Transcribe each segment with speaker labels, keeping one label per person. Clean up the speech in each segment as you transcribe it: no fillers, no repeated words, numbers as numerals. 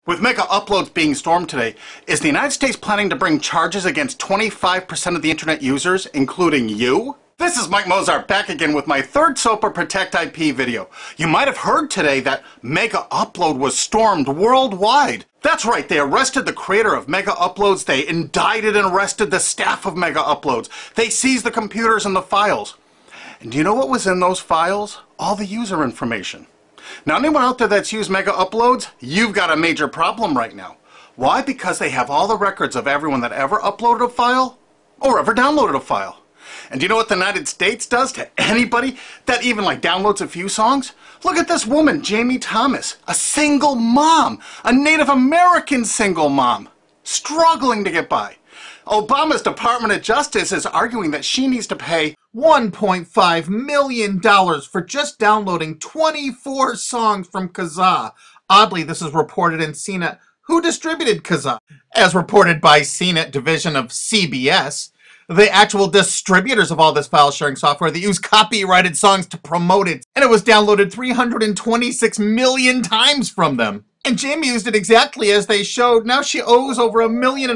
Speaker 1: With MegaUploads being stormed today, is the United States planning to bring charges against 25% of the internet users, including you? This is Mike Mozart back again with my third SOPA Protect IP video. You might have heard today that MegaUpload was stormed worldwide. That's right, they arrested the creator of MegaUploads, they indicted and arrested the staff of MegaUploads, they seized the computers and the files. And do you know what was in those files? All the user information. Now, anyone out there that's used MegaUploads, you've got a major problem right now. Why? Because they have all the records of everyone that ever uploaded a file or ever downloaded a file. And do you know what the United States does to anybody that even downloads a few songs? Look at this woman, Jamie Thomas, a single mom, a Native American single mom, struggling to get by. Obama's Department of Justice is arguing that she needs to pay $1.5 million for just downloading 24 songs from Kazaa. Oddly, this is reported in CNET. Who distributed Kazaa? As reported by CNET division of CBS, the actual distributors of all this file sharing software that use copyrighted songs to promote it. And it was downloaded 326 million times from them. And Jamie used it exactly as they showed. Now she owes over $1.5 million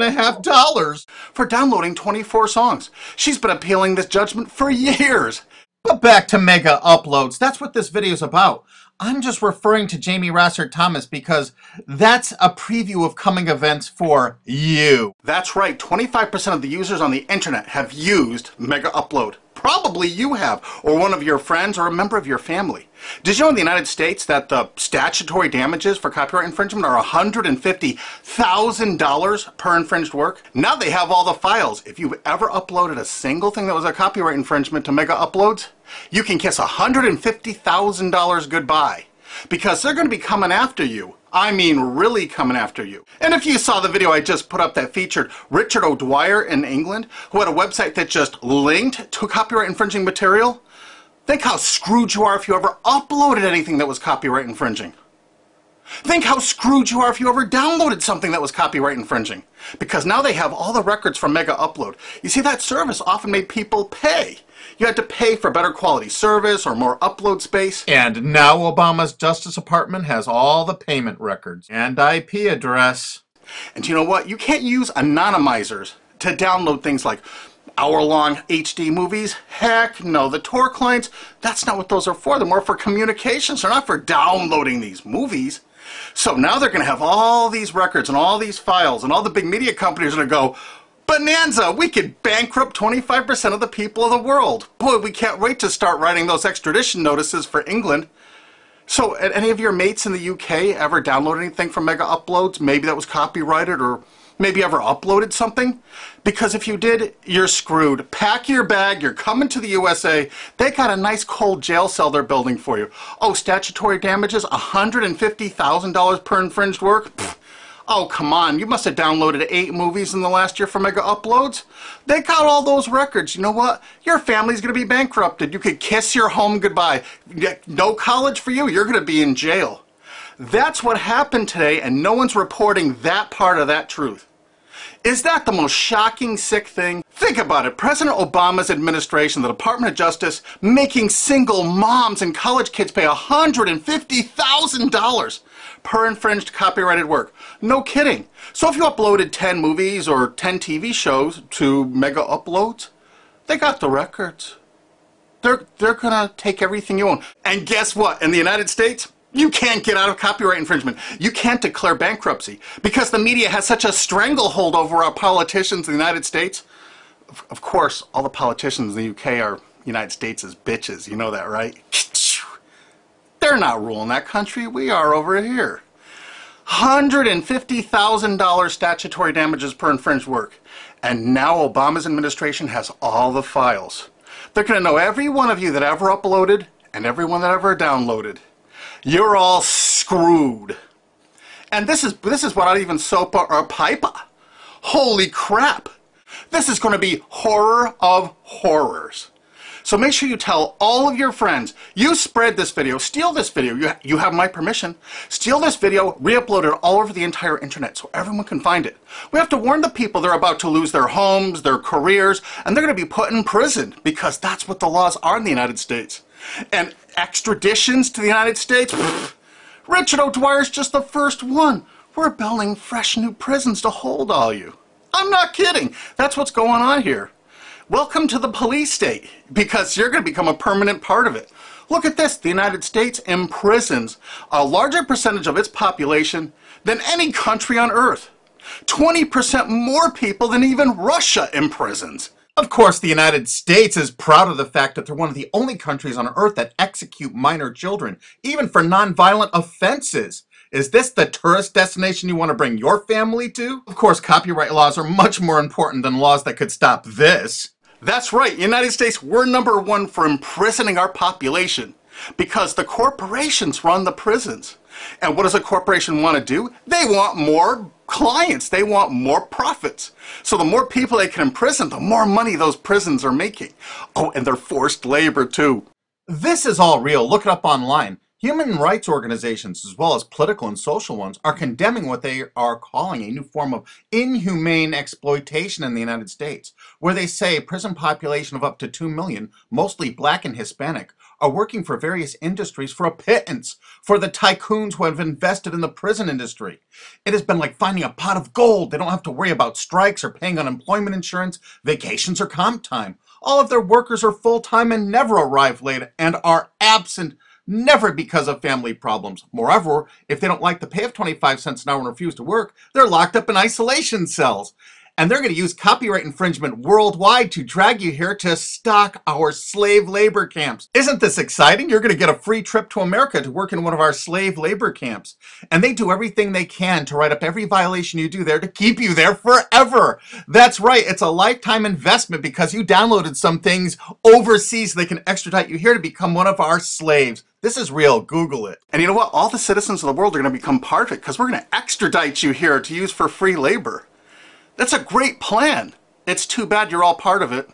Speaker 1: for downloading 24 songs. She's been appealing this judgment for years. But back to MegaUploads. That's what this video is about. I'm just referring to Jamie Thomas because that's a preview of coming events for you. That's right, 25% of the users on the internet have used MegaUpload. Probably you have, or one of your friends, or a member of your family. Did you know in the United States that the statutory damages for copyright infringement are $150,000 per infringed work? Now they have all the files. If you've ever uploaded a single thing that was a copyright infringement to MegaUploads, you can kiss $150,000 goodbye. Because they're going to be coming after you. I mean, really coming after you. And if you saw the video I just put up that featured Richard O'Dwyer in England, who had a website that just linked to copyright infringing material, think how screwed you are if you ever uploaded anything that was copyright infringing. Think how screwed you are if you ever downloaded something that was copyright infringing. Because now they have all the records from MegaUpload. You see, that service often made people pay. You had to pay for better quality service or more upload space. And now Obama's Justice Department has all the payment records and IP address. And you know what? You can't use anonymizers to download things like hour-long HD movies. Heck no. The Tor clients, that's not what those are for. They're more for communications. They're not for downloading these movies. So now they're going to have all these records and all these files, and all the big media companies are going to go, bonanza, we could bankrupt 25% of the people of the world. Boy, we can't wait to start writing those extradition notices for England. So, any of your mates in the UK ever download anything from MegaUploads? Maybe that was copyrighted, or maybe ever uploaded something? Because if you did, you're screwed. Pack your bag, you're coming to the USA. They got a nice cold jail cell they're building for you. Oh, statutory damages, $150,000 per infringed work? Pfft. Oh, come on, you must have downloaded 8 movies in the last year for MegaUploads. They got all those records. You know what? Your family's going to be bankrupted. You could kiss your home goodbye. No college for you. You're going to be in jail. That's what happened today, and no one's reporting that part of that truth. Is that the most shocking, sick thing? Think about it. President Obama's administration, the Department of Justice, making single moms and college kids pay $150,000 per infringed copyrighted work. No kidding. So if you uploaded 10 movies or 10 TV shows to MegaUploads, they got the records. They're gonna take everything you own. And guess what? In the United States, you can't get out of copyright infringement. You can't declare bankruptcy because the media has such a stranglehold over our politicians in the United States. Of course, all the politicians in the UK are United States' bitches. You know that, right? They're not ruling that country. We are over here. $150,000 statutory damages per infringed work. And now Obama's administration has all the files. They're going to know every one of you that ever uploaded and everyone that ever downloaded. You're all screwed. And this is without even SOPA or PIPA. Holy crap. This is going to be horror of horrors. So make sure you tell all of your friends, you spread this video, steal this video, you have my permission, steal this video, re-upload it all over the entire internet so everyone can find it. We have to warn the people they're about to lose their homes, their careers, and they're going to be put in prison because that's what the laws are in the United States. And extraditions to the United States? Richard O'Dwyer's just the first one. We're building fresh new prisons to hold all you. I'm not kidding. That's what's going on here. Welcome to the police state, because you're going to become a permanent part of it. Look at this. The United States imprisons a larger percentage of its population than any country on earth. 20% more people than even Russia imprisons. Of course, the United States is proud of the fact that they're one of the only countries on earth that execute minor children, even for nonviolent offenses. Is this the tourist destination you want to bring your family to? Of course, copyright laws are much more important than laws that could stop this. That's right, United States, we're #1 for imprisoning our population because the corporations run the prisons. And what does a corporation want to do? They want more clients. They want more profits. So the more people they can imprison, the more money those prisons are making. Oh, and they're forced labor too. This is all real. Look it up online. Human rights organizations, as well as political and social ones, are condemning what they are calling a new form of inhumane exploitation in the United States, where they say a prison population of up to 2 million, mostly black and Hispanic, are working for various industries for a pittance for the tycoons who have invested in the prison industry. It has been like finding a pot of gold. They don't have to worry about strikes or paying unemployment insurance, vacations, or comp time. All of their workers are full-time and never arrive late and are absent, never because of family problems. Moreover, if they don't like the pay of 25 cents an hour and refuse to work, they're locked up in isolation cells. And they're going to use copyright infringement worldwide to drag you here to stock our slave labor camps. Isn't this exciting? You're going to get a free trip to America to work in one of our slave labor camps. And they do everything they can to write up every violation you do there to keep you there forever. That's right. It's a lifetime investment because you downloaded some things overseas so they can extradite you here to become one of our slaves. This is real. Google it. And you know what? All the citizens of the world are going to become part of it because we're going to extradite you here to use for free labor. That's a great plan. It's too bad you're all part of it.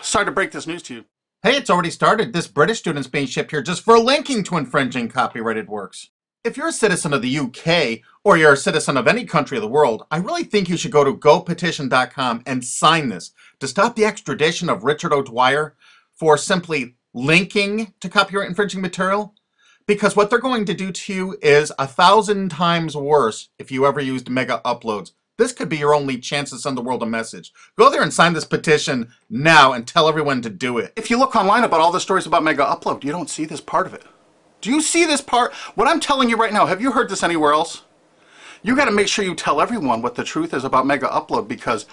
Speaker 1: Sorry to break this news to you. Hey, it's already started. This British student's being shipped here just for linking to infringing copyrighted works. If you're a citizen of the UK, or you're a citizen of any country of the world, I really think you should go to gopetition.com and sign this to stop the extradition of Richard O'Dwyer for simply linking to copyright infringing material. Because what they're going to do to you is 1,000 times worse if you ever used MegaUploads. This could be your only chance to send the world a message. Go there and sign this petition now and tell everyone to do it. If you look online about all the stories about MegaUpload, you don't see this part of it. Do you see this part? What I'm telling you right now, have you heard this anywhere else? You got to make sure you tell everyone what the truth is about MegaUpload because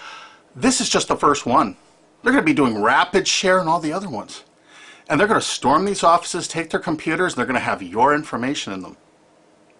Speaker 1: this is just the first one. They're going to be doing rapid share and all the other ones. And they're going to storm these offices, take their computers, and they're going to have your information in them.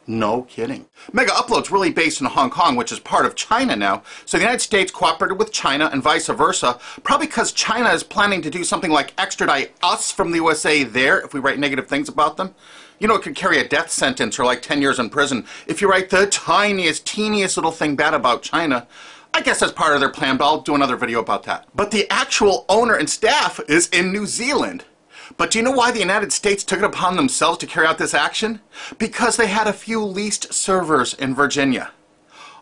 Speaker 1: No kidding. MegaUpload's really based in Hong Kong, which is part of China now. So the United States cooperated with China and vice versa, probably because China is planning to do something like extradite us from the USA there if we write negative things about them. You know, it could carry a death sentence or like 10 years in prison if you write the tiniest, teeniest little thing bad about China. I guess that's part of their plan, but I'll do another video about that. But the actual owner and staff is in New Zealand. But do you know why the United States took it upon themselves to carry out this action? Because they had a few leased servers in Virginia.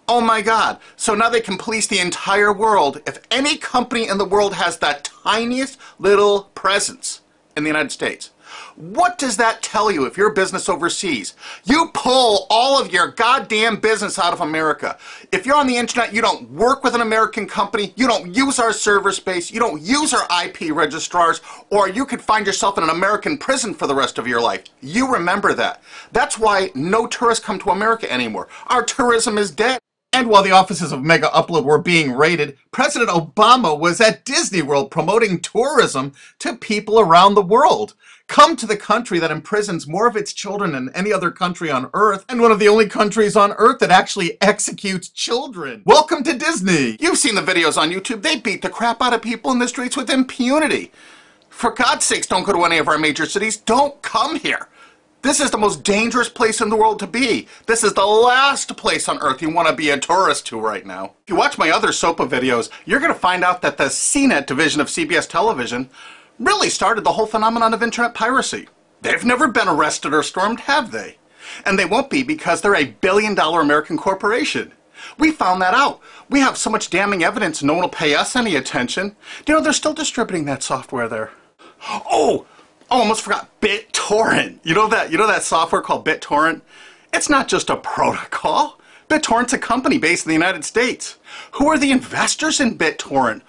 Speaker 1: Oh my God. So now they can police the entire world if any company in the world has that tiniest little presence in the United States. What does that tell you if you're a business overseas? You pull all of your goddamn business out of America. If you're on the internet, you don't work with an American company, you don't use our server space, you don't use our IP registrars, or you could find yourself in an American prison for the rest of your life. You remember that. That's why no tourists come to America anymore. Our tourism is dead. And while the offices of MegaUpload were being raided, President Obama was at Disney World promoting tourism to people around the world. Come to the country that imprisons more of its children than any other country on Earth, and one of the only countries on Earth that actually executes children. Welcome to Disney! You've seen the videos on YouTube. They beat the crap out of people in the streets with impunity. For God's sakes, don't go to any of our major cities. Don't come here. This is the most dangerous place in the world to be. This is the last place on Earth you want to be a tourist to right now. If you watch my other SOPA videos, you're going to find out that the CNET division of CBS television really started the whole phenomenon of internet piracy. They've never been arrested or stormed, have they? And they won't be because they're a billion-dollar American corporation. We found that out. We have so much damning evidence no one will pay us any attention. Do you know they're still distributing that software there? Oh, almost forgot BitTorrent. You know that software called BitTorrent? It's not just a protocol. BitTorrent's a company based in the United States. Who are the investors in BitTorrent?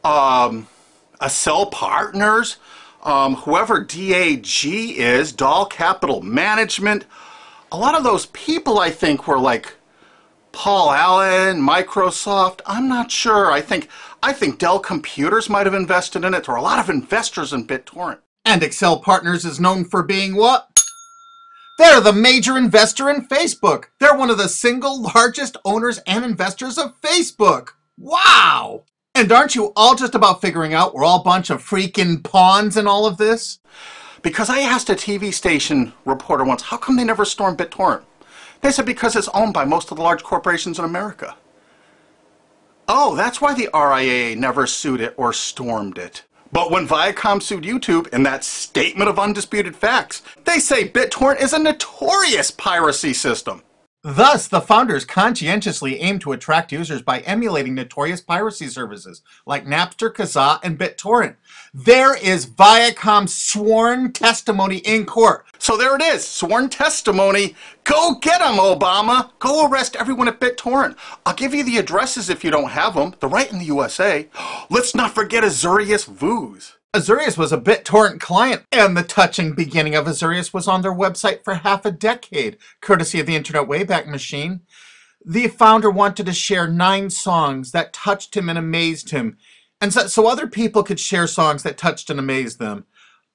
Speaker 1: Accel Partners, whoever DAG is, Dahl Capital Management. A lot of those people, I think, were like Paul Allen, Microsoft. I'm not sure. I think Dell Computers might have invested in it. There are a lot of investors in BitTorrent.
Speaker 2: And Accel Partners is known for being what? They're the major investor in Facebook. They're one of the single largest owners and investors of Facebook. Wow! And aren't you all just about figuring out we're all a bunch of freaking pawns in all of this?
Speaker 1: Because I asked a TV station reporter once, how come they never stormed BitTorrent? They said because it's owned by most of the large corporations in America. Oh, that's why the RIAA never sued it or stormed it. But when Viacom sued YouTube in that statement of undisputed facts, they say BitTorrent is a notorious piracy system.
Speaker 2: Thus, the founders conscientiously aim to attract users by emulating notorious piracy services like Napster, Kazaa, and BitTorrent. There is Viacom's sworn testimony in court.
Speaker 1: So there it is, sworn testimony. Go get them, Obama. Go arrest everyone at BitTorrent. I'll give you the addresses if you don't have them. They're right in the USA. Let's not forget Azurius Vooz.
Speaker 2: Azurius was a BitTorrent client, and the touching beginning of Azurius was on their website for half a decade, courtesy of the Internet Wayback Machine. The founder wanted to share 9 songs that touched him and amazed him, and so other people could share songs that touched and amazed them.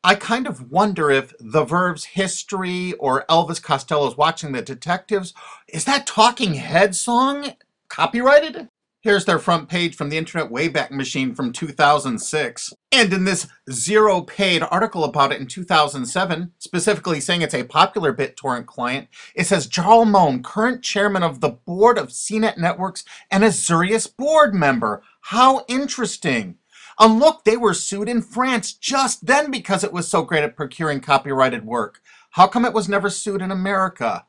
Speaker 2: I kind of wonder if The Verve's History or Elvis Costello's Watching the Detectives, is that Talking Head song copyrighted? Here's their front page from the Internet Wayback Machine from 2006. And in this zero-paid article about it in 2007, specifically saying it's a popular BitTorrent client, it says Jarl Moan, current chairman of the board of CNET Networks and Azurius board member. How interesting. And look, they were sued in France just then because it was so great at procuring copyrighted work. How come it was never sued in America?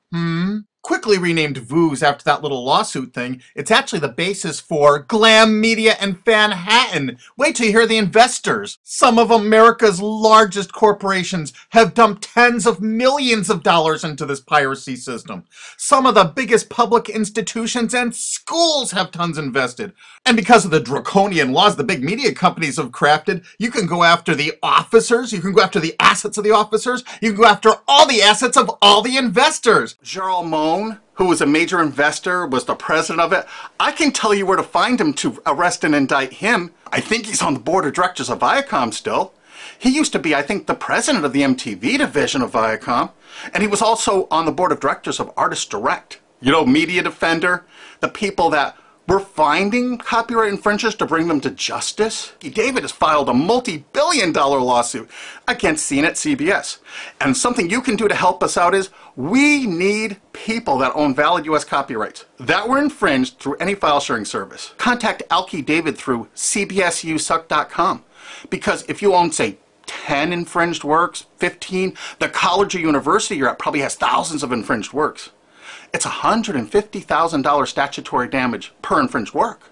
Speaker 2: Quickly renamed Vooz after that little lawsuit thing, it's actually the basis for Glam Media and Fanhattan. Wait till you hear the investors. Some of America's largest corporations have dumped tens of millions of dollars into this piracy system. Some of the biggest public institutions and schools have tons invested. And because of the draconian laws the big media companies have crafted, you can go after the officers, you can go after the assets of the officers, you can go after all the assets of all the investors.
Speaker 1: Jarl Moan, who was a major investor, was the president of it. I can tell you where to find him to arrest and indict him. I think he's on the board of directors of Viacom still. He used to be, I think, the president of the MTV division of Viacom. And he was also on the board of directors of Artist Direct. You know, Media Defender, the people that were finding copyright infringers to bring them to justice. David has filed a multi-billion-dollar lawsuit against CNET CBS. And something you can do to help us out is we need people that own valid U.S. copyrights that were infringed through any file sharing service. Contact Alki David through cbsusuck.com, because if you own, say, 10 infringed works, 15, the college or university you're at probably has thousands of infringed works. It's $150,000 statutory damage per infringed work.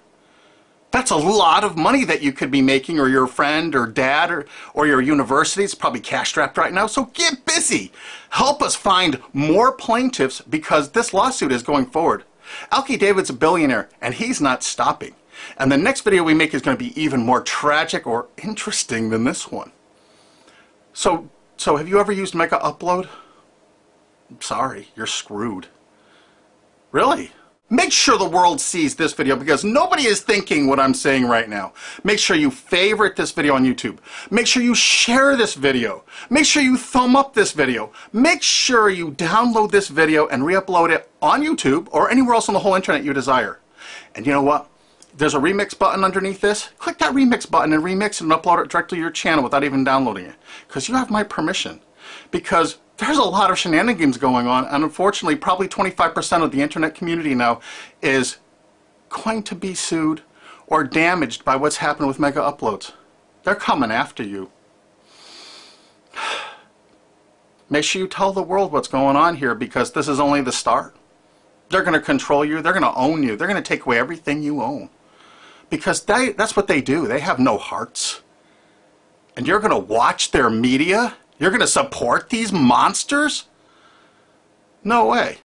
Speaker 1: That's a lot of money that you could be making, or your friend or dad or your university is probably cash-strapped right now. So get busy. Help us find more plaintiffs because this lawsuit is going forward. Alki David's a billionaire and he's not stopping. And the next video we make is going to be even more tragic or interesting than this one. So have you ever used MegaUpload? I'm sorry, you're screwed. Really? Make sure the world sees this video because nobody is thinking what I'm saying right now. Make sure you favorite this video on YouTube. Make sure you share this video. Make sure you thumb up this video. Make sure you download this video and re-upload it on YouTube or anywhere else on the whole internet you desire. And you know what? There's a remix button underneath this. Click that remix button and remix it and upload it directly to your channel without even downloading it. Because you have my permission. Because there's a lot of shenanigans going on, and unfortunately probably 25% of the internet community now is going to be sued or damaged by what's happened with MegaUploads. They're coming after you. Make sure you tell the world what's going on here because this is only the start. They're going to control you. They're going to own you. They're going to take away everything you own. Because that's what they do. They have no hearts. And you're going to watch their media? You're going to support these monsters? No way.